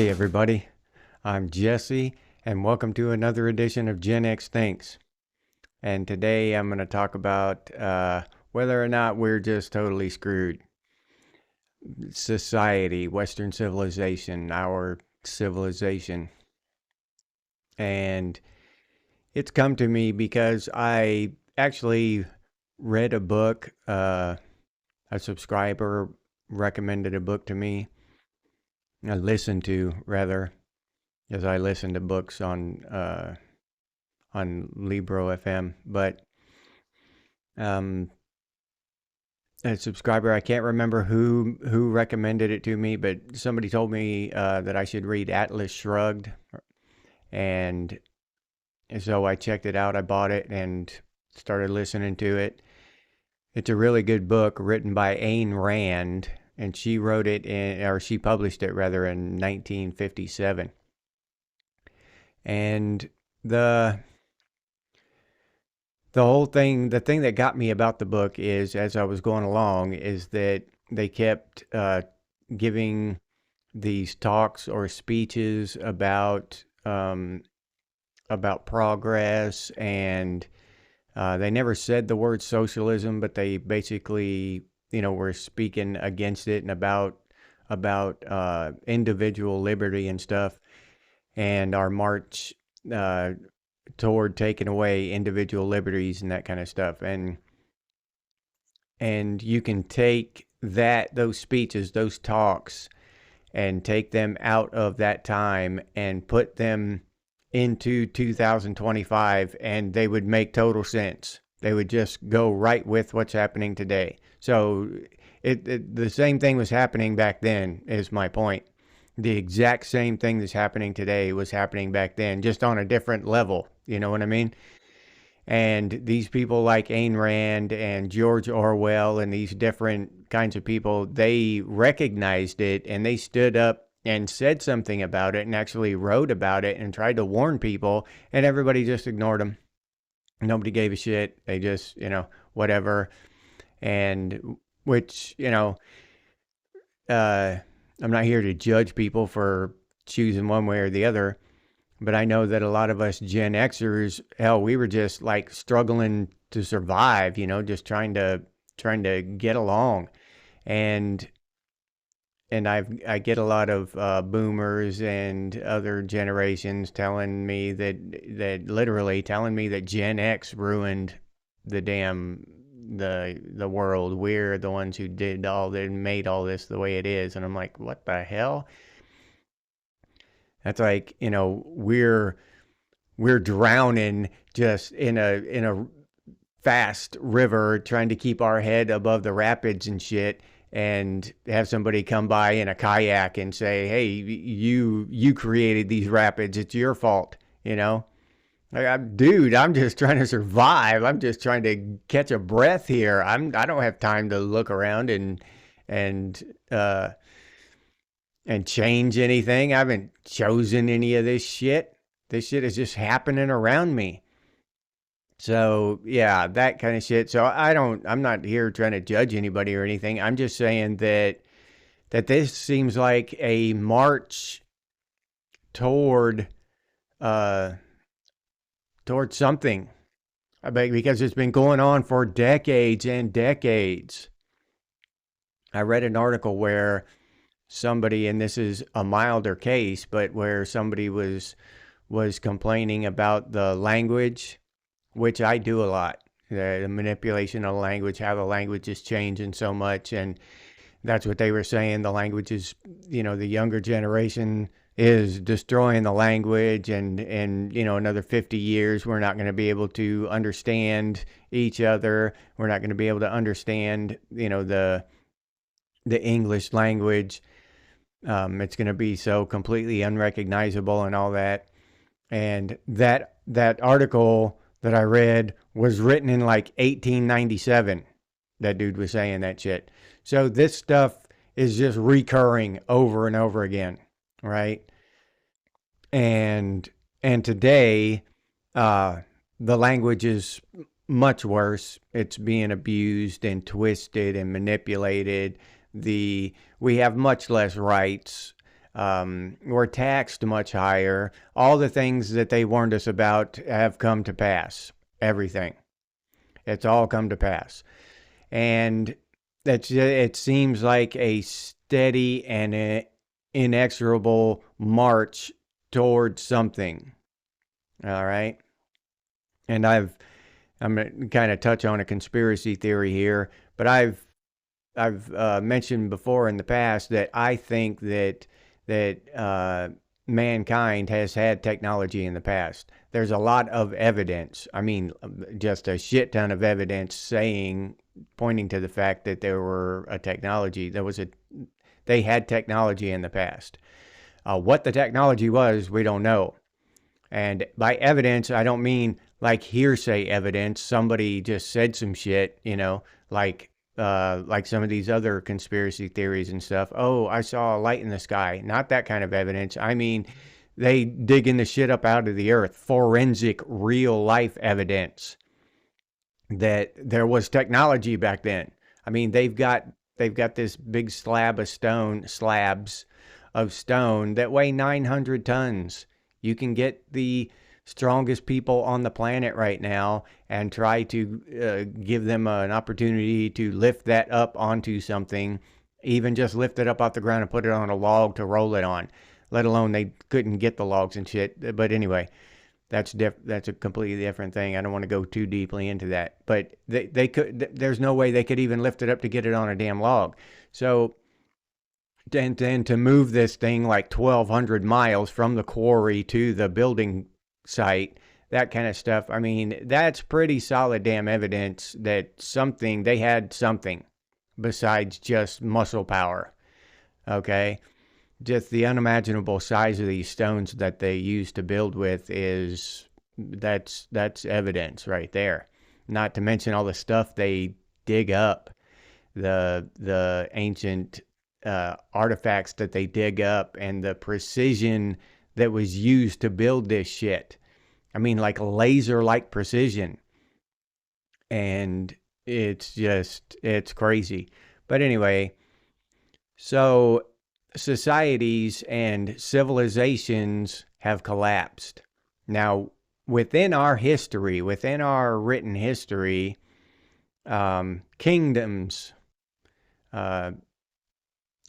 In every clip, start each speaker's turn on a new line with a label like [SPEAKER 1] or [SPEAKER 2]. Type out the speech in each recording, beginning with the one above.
[SPEAKER 1] Hey everybody, I'm Jesse, and welcome to another edition of Gen X Thinks. And today I'm going to talk about whether or not we're just totally screwed. Society, Western civilization, our civilization. And it's come to me because I actually read a book. A subscriber recommended a book to me. I listened to, rather, as I listen to books on Libro FM, but a subscriber, I can't remember who recommended it to me, but somebody told me that I should read Atlas Shrugged, and so I checked it out. I bought it and started listening to it. It's a really good book written by Ayn Rand, and she wrote it she published it rather in 1957. And the whole thing, the thing that got me about the book is, as I was going along, is that they kept giving these talks or speeches about progress, and they never said the word socialism, but they basically, were speaking against it and about individual liberty and stuff, and our march toward taking away individual liberties and that kind of stuff. And you can take those speeches, those talks, and take them out of that time and put them into 2025, and they would make total sense. They would just go right with what's happening today. So the same thing was happening back then, is my point. The exact same thing that's happening today was happening back then, just on a different level. You know what I mean? And these people like Ayn Rand and George Orwell and these different kinds of people, they recognized it, and they stood up and said something about it and actually wrote about it and tried to warn people, and everybody just ignored them. Nobody gave a shit. They just, whatever. And which, I'm not here to judge people for choosing one way or the other, but I know that a lot of us Gen Xers, hell, we were just like struggling to survive, just trying to get along. And I get a lot of boomers and other generations telling me that literally telling me that Gen X ruined the world. We're the ones who did all that and made all this the way it is. And I'm like, what the hell? That's like, we're drowning just in a fast river trying to keep our head above the rapids and shit, and have somebody come by in a kayak and say, hey, you created these rapids, it's your fault. Like, dude, I'm just trying to survive. I'm just trying to catch a breath here. I don't have time to look around and change anything. I haven't chosen any of this shit. This shit is just happening around me. So yeah, that kind of shit. So I'm not here trying to judge anybody or anything. I'm just saying that this seems like a march toward something, because it's been going on for decades and decades. I read an article where somebody, and this is a milder case, but where somebody was complaining about the language, which I do a lot, the manipulation of language, how the language is changing so much. And that's what they were saying. The language is, the younger generation is destroying the language, and another 50 years, we're not going to be able to understand each other. We're not going to be able to understand, the English language. It's going to be so completely unrecognizable and all that. And that article that I read was written in like 1897. That dude was saying that shit. So this stuff is just recurring over and over again, right? And today, the language is much worse. It's being abused and twisted and manipulated. We have much less rights. We're taxed much higher. All the things that they warned us about have come to pass. Everything. It's all come to pass. And it seems like a steady and inexorable march towards something. All right. And I'm going to kind of touch on a conspiracy theory here, but I've mentioned before in the past that I think that mankind has had technology in the past. There's a lot of evidence. I mean, just a shit ton of evidence pointing to the fact that they had technology in the past. What the technology was, we don't know. And by evidence, I don't mean like hearsay evidence. Somebody just said some shit, like some of these other conspiracy theories and stuff. Oh, I saw a light in the sky. Not that kind of evidence. I mean, they digging the shit up out of the earth. Forensic, real life evidence that there was technology back then. I mean, they've got this big slabs of stone that weigh 900 tons. You can get the strongest people on the planet right now and try to give them an opportunity to lift that up onto something, even just lift it up off the ground and put it on a log to roll it on, let alone they couldn't get the logs and shit. But anyway, that's a completely different thing. I don't want to go too deeply into that, but they could, there's no way they could even lift it up to get it on a damn log. So then to move this thing like 1,200 miles from the quarry to the building site, that kind of stuff. I mean, that's pretty solid damn evidence that they had something besides just muscle power. Okay. Just the unimaginable size of these stones that they used to build with that's evidence right there. Not to mention all the stuff they dig up, the ancient artifacts that they dig up, and the precision that was used to build this shit. I mean, like laser-like precision. And it's crazy. But anyway, so societies and civilizations have collapsed. Now, within our history, within our written history, kingdoms,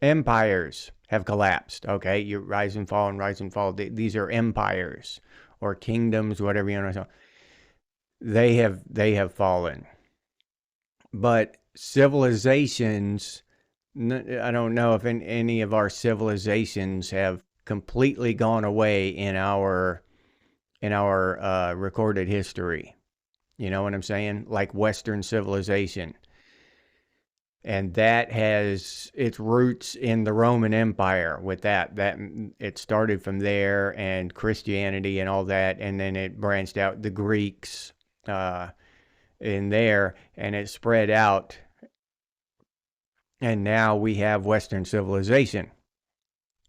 [SPEAKER 1] empires have collapsed. Okay, you rise and fall and rise and fall. These are empires or kingdoms, whatever you want to say. They have fallen. But civilizations, I don't know if any of our civilizations have completely gone away in our recorded history. You know what I'm saying? Like Western civilization. And that has its roots in the Roman Empire. With that it started from there, and Christianity and all that, and then it branched out, the Greeks in there, and it spread out, and now we have Western civilization.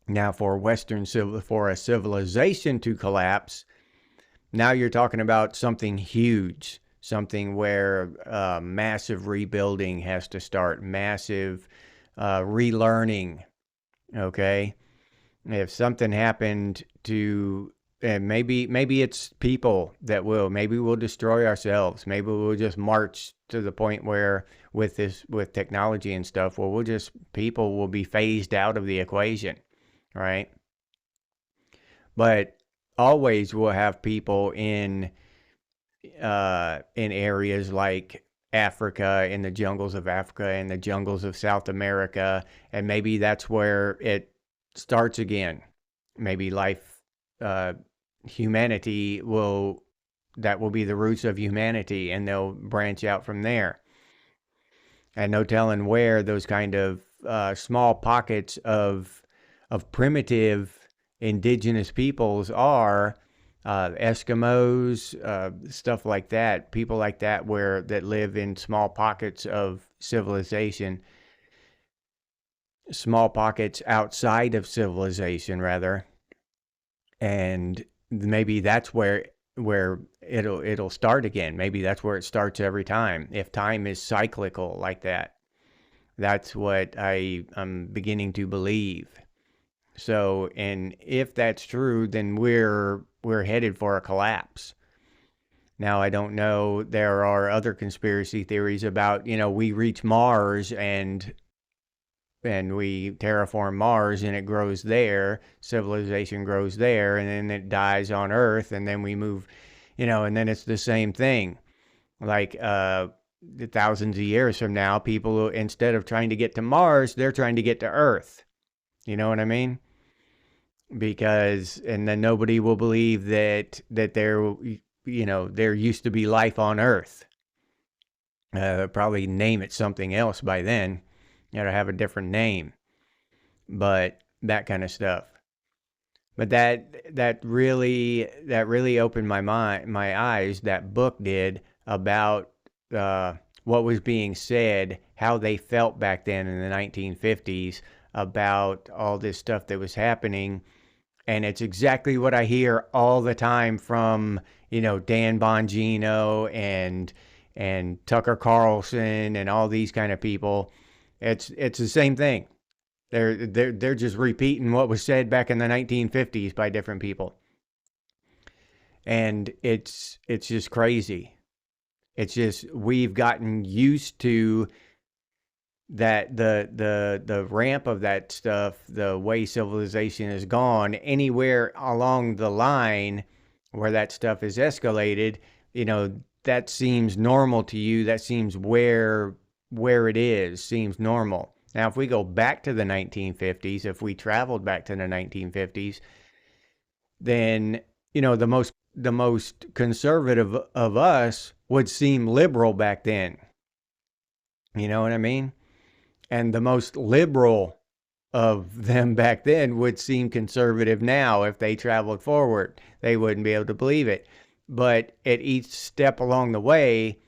[SPEAKER 1] Now, for a civilization to collapse, now you're talking about something huge. Something where massive rebuilding has to start, massive relearning, okay? If something happened to, and maybe it's people maybe we'll destroy ourselves. Maybe we'll just march to the point where with technology and stuff, people will be phased out of the equation, right? But always we'll have people in areas like Africa, in the jungles of Africa, in the jungles of South America, and maybe that's where it starts again. Maybe humanity will be the roots of humanity, and they'll branch out from there. And no telling where those kind of small pockets of primitive indigenous peoples are. Eskimos, stuff like that, people like that that live in small pockets of civilization, small pockets outside of civilization rather, and maybe that's where it'll start again. Maybe that's where it starts every time, if time is cyclical like that. That's what I'm beginning to believe. So, and if that's true, then we're headed for a collapse. Now, I don't know. There are other conspiracy theories about, we reach Mars and we terraform Mars and it grows there, civilization grows there, and then it dies on Earth, and then we move, and then it's the same thing. Like thousands of years from now, people, instead of trying to get to Mars, they're trying to get to Earth. You know what I mean? Because, and then nobody will believe that there used to be life on Earth. Probably name it something else by then. Have a different name, but that kind of stuff. But that really opened my eyes. That book did, about what was being said, how they felt back then in the 1950s about all this stuff that was happening. And it's exactly what I hear all the time from, Dan Bongino and Tucker Carlson and all these kind of people. It's the same thing. They're just repeating what was said back in the 1950s by different people. And it's just crazy. It's just, we've gotten used to that, the ramp of that stuff, the way civilization has gone, anywhere along the line where that stuff is escalated, that seems normal to you. That seems where it is, seems normal. Now, if we go back to the 1950s, if we traveled back to the 1950s, then, the most conservative of us would seem liberal back then. You know what I mean? And the most liberal of them back then would seem conservative now. If they traveled forward, they wouldn't be able to believe it. But at each step along the way,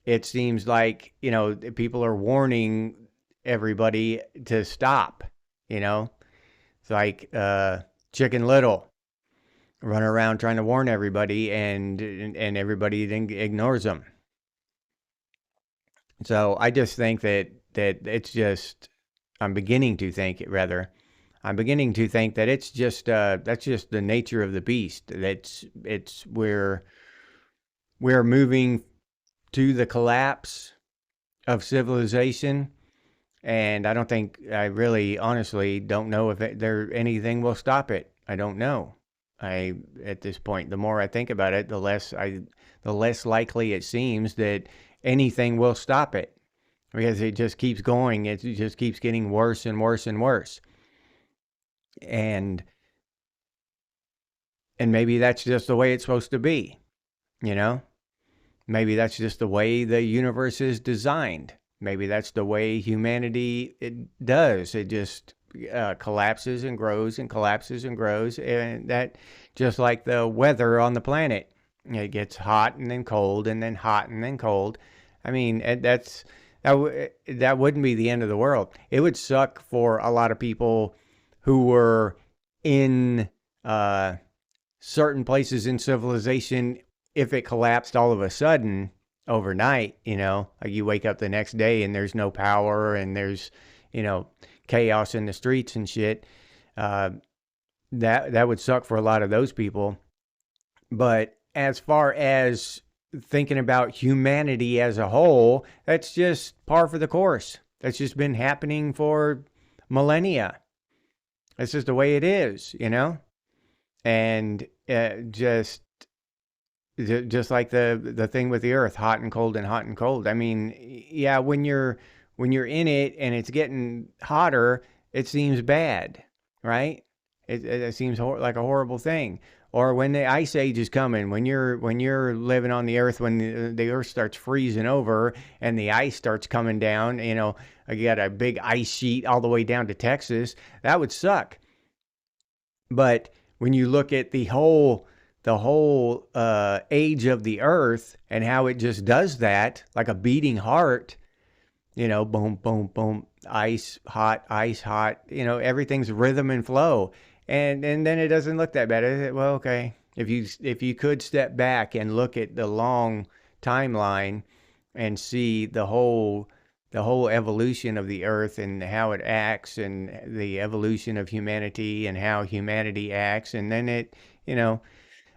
[SPEAKER 1] it seems like, people are warning everybody to stop. It's like Chicken Little running around trying to warn everybody, and everybody then ignores them. So I just think that it's just, I'm beginning to think that it's just that's just the nature of the beast. We're moving to the collapse of civilization, and I really honestly don't know if anything will stop it. I don't know. At this point, the more I think about it, the less likely it seems that anything will stop it, because it just keeps going. It just keeps getting worse and worse and worse. And maybe that's just the way it's supposed to be, Maybe that's just the way the universe is designed. Maybe that's the way humanity does. It just collapses and grows and collapses and grows, and that, just like the weather on the planet, it gets hot and then cold and then hot and then cold. I mean, that wouldn't be the end of the world. It would suck for a lot of people who were in certain places in civilization if it collapsed all of a sudden overnight. Like you wake up the next day and there's no power and there's chaos in the streets and shit. That would suck for a lot of those people. But as far as thinking about humanity as a whole, that's just par for the course. That's just been happening for millennia. That's just the way it is, and just like the thing with the earth, hot and cold and hot and cold. I mean, yeah, when you're in it and it's getting hotter, it seems bad, right? It seems like a horrible thing. Or when the ice age is coming, when you're living on the earth, when the earth starts freezing over and the ice starts coming down, you got a big ice sheet all the way down to Texas, that would suck. But when you look at the whole age of the earth and how it just does that, like a beating heart, boom, boom, boom, ice, hot, everything's rhythm and flow. And then it doesn't look that bad. Well, okay, if you could step back and look at the long timeline and see the whole the whole evolution of the earth and how it acts, and the evolution of humanity and how humanity acts, and then you know,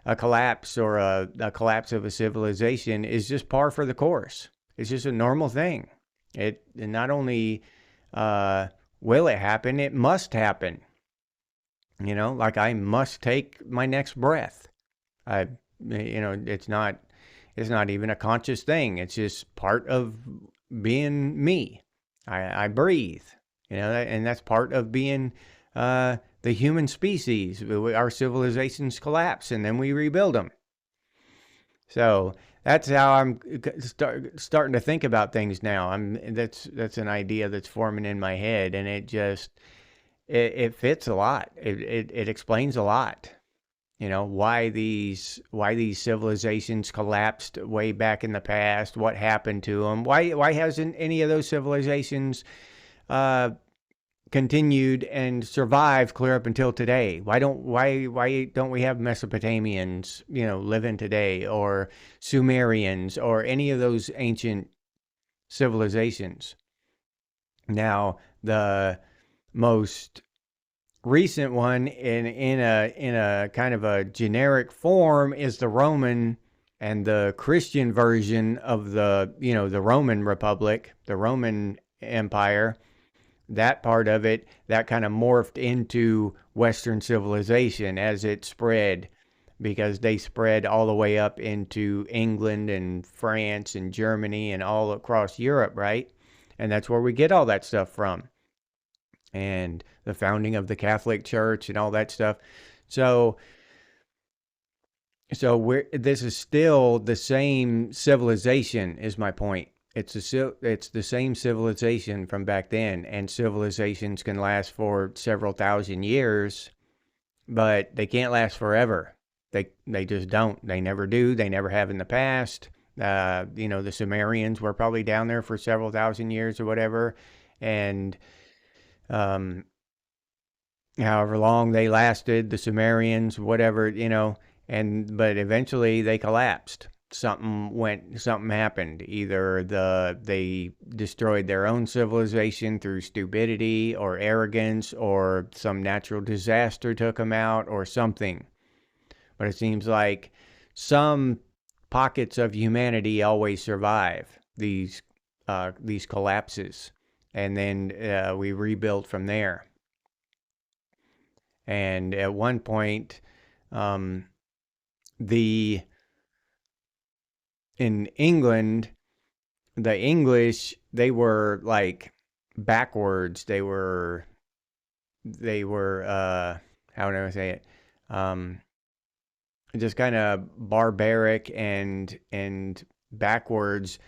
[SPEAKER 1] a collapse or a collapse of a civilization is just par for the course. It's just a normal thing. It not only uh, will it happen, it must happen. Like I must take my next breath. I, it's not even a conscious thing. It's just part of being me. I breathe, and that's part of being the human species. Our civilizations collapse and then we rebuild them. So that's how I'm starting to think about things now. That's an idea that's forming in my head, and it fits a lot. It explains a lot. Why these civilizations collapsed way back in the past, what happened to them, why hasn't any of those civilizations continued and survived clear up until today? Why don't we have Mesopotamians living today, or Sumerians, or any of those ancient civilizations? Now, the most recent one in a kind of a generic form is the Roman and the Christian version of the Roman Republic, the Roman Empire. That part of it, that kind of morphed into Western civilization as it spread, because they spread all the way up into England and France and Germany and all across Europe, right? And that's where we get all that stuff from, and the founding of the Catholic Church and all that stuff. So this is still the same civilization, is my point. It's the same civilization from back then, and civilizations can last for several thousand years, but they can't last forever. They just don't. They never do. They never have in the past. The Sumerians were probably down there for several thousand years or whatever, and however long they lasted, the Sumerians, whatever, but eventually they collapsed. Something happened. Either they destroyed their own civilization through stupidity or arrogance, or some natural disaster took them out, or something. But it seems like some pockets of humanity always survive these collapses, and then we rebuild from there. And at one point, in England, the English, they were like backwards. They were how do I say it? Just kind of barbaric and backwards.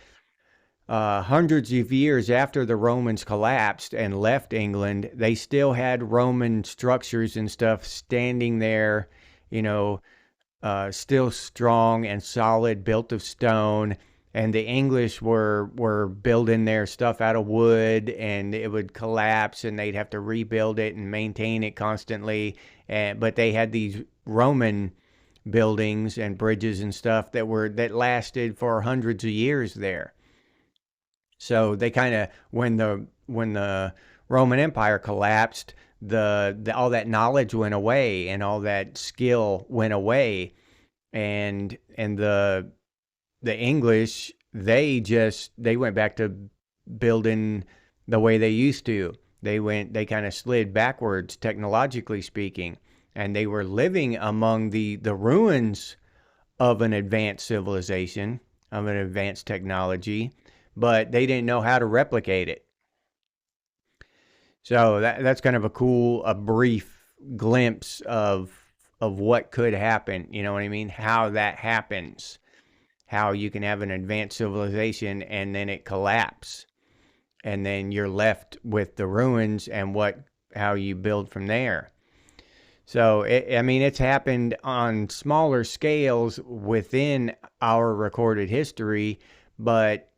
[SPEAKER 1] Hundreds of years after the Romans collapsed and left England, they still had Roman structures and stuff standing there, still strong and solid, built of stone. And the English were building their stuff out of wood, and it would collapse, and they'd have to rebuild it and maintain it constantly. But they had these Roman buildings and bridges and stuff that lasted for hundreds of years there. So they kind of, when the Roman Empire collapsed, the all that knowledge went away, and all that skill went away, and the English, they went back to building the way they used to. They kind of slid backwards, technologically speaking, and they were living among the ruins of an advanced civilization, of an advanced technology, but they didn't know how to replicate it. So that's kind of a brief glimpse of what could happen. You know what I mean? How that happens. How you can have an advanced civilization and then it collapse, and then you're left with the ruins and how you build from there. So it's happened on smaller scales within our recorded history, but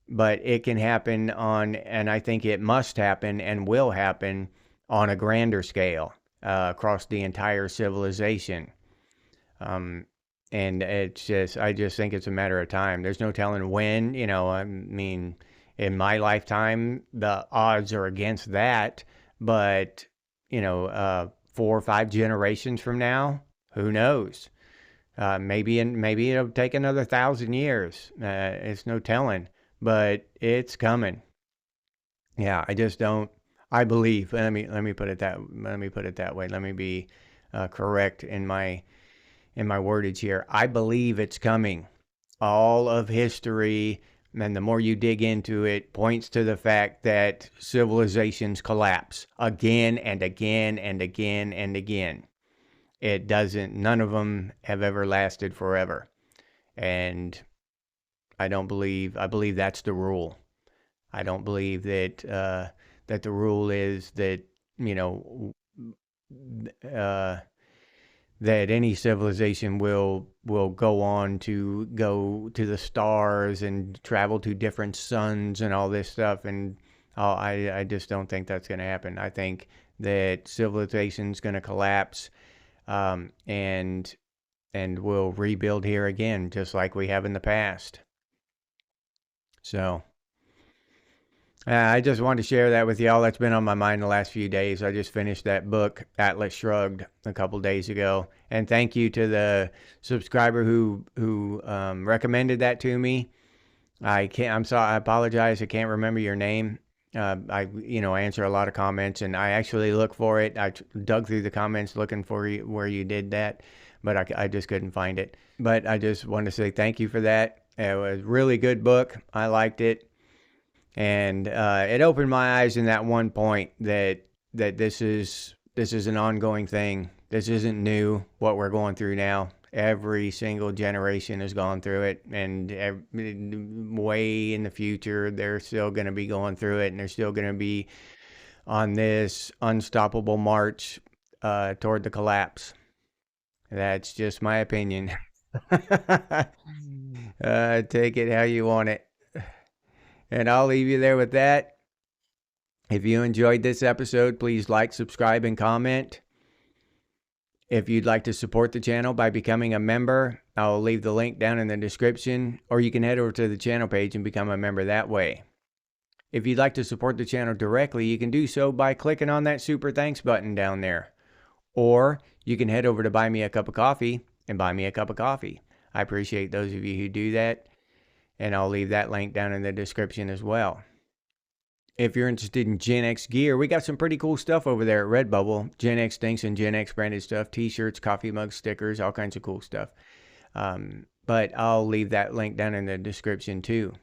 [SPEAKER 1] it can happen and I think it must happen and will happen on a grander scale, across the entire civilization. And I just think it's a matter of time. There's no telling when. In my lifetime, the odds are against that. But, 4 or 5 generations from now, who knows? Maybe it'll take another 1,000 years. It's no telling, but it's coming. Yeah, I just don't. I believe. Let me put it that. Let me put it that way. Let me be correct in my wordage here. I believe it's coming. All of history, and the more you dig into it, points to the fact that civilizations collapse again and again and again and again. It doesn't. None of them have ever lasted forever, and I don't believe. I believe that's the rule. I don't believe that the rule is that you know uh, that any civilization will go on to go to the stars and travel to different suns and all this stuff. And I just don't think that's going to happen. I think that civilization's going to collapse, and we'll rebuild here again, just like we have in the past. So. I just wanted to share that with y'all. That's been on my mind the last few days. I just finished that book, Atlas Shrugged, a couple days ago. And thank you to the subscriber who recommended that to me. I'm sorry. I apologize. I can't remember your name. I answer a lot of comments, and I actually look for it. I dug through the comments looking for you, where you did that, but I just couldn't find it. But I just wanted to say thank you for that. It was a really good book. I liked it. And it opened my eyes in that one point that this is an ongoing thing. This isn't new, what we're going through now. Every single generation has gone through it, and way in the future, they're still going to be going through it, and they're still going to be on this unstoppable march toward the collapse. That's just my opinion. Take it how you want it. And I'll leave you there with that. If you enjoyed this episode, please like, subscribe, and comment. If you'd like to support the channel by becoming a member, I'll leave the link down in the description, or you can head over to the channel page and become a member that way. If you'd like to support the channel directly, you can do so by clicking on that super thanks button down there. Or you can head over to Buy Me a Cup of Coffee and buy me a cup of coffee. I appreciate those of you who do that. And I'll leave that link down in the description as well. If you're interested in Gen X gear, we got some pretty cool stuff over there at Redbubble. Gen X Thinks and Gen X branded stuff, t-shirts, coffee mugs, stickers, all kinds of cool stuff. But I'll leave that link down in the description too.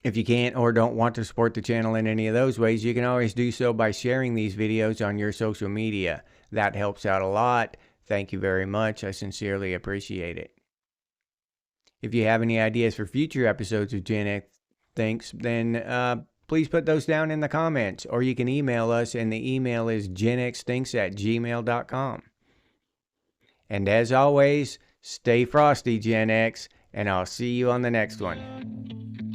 [SPEAKER 1] If you can't or don't want to support the channel in any of those ways, you can always do so by sharing these videos on your social media. That helps out a lot. Thank you very much. I sincerely appreciate it. If you have any ideas for future episodes of Gen X Thinks, then please put those down in the comments, or you can email us, and the email is genxthinks@gmail.com. And as always, stay frosty, Gen X, and I'll see you on the next one.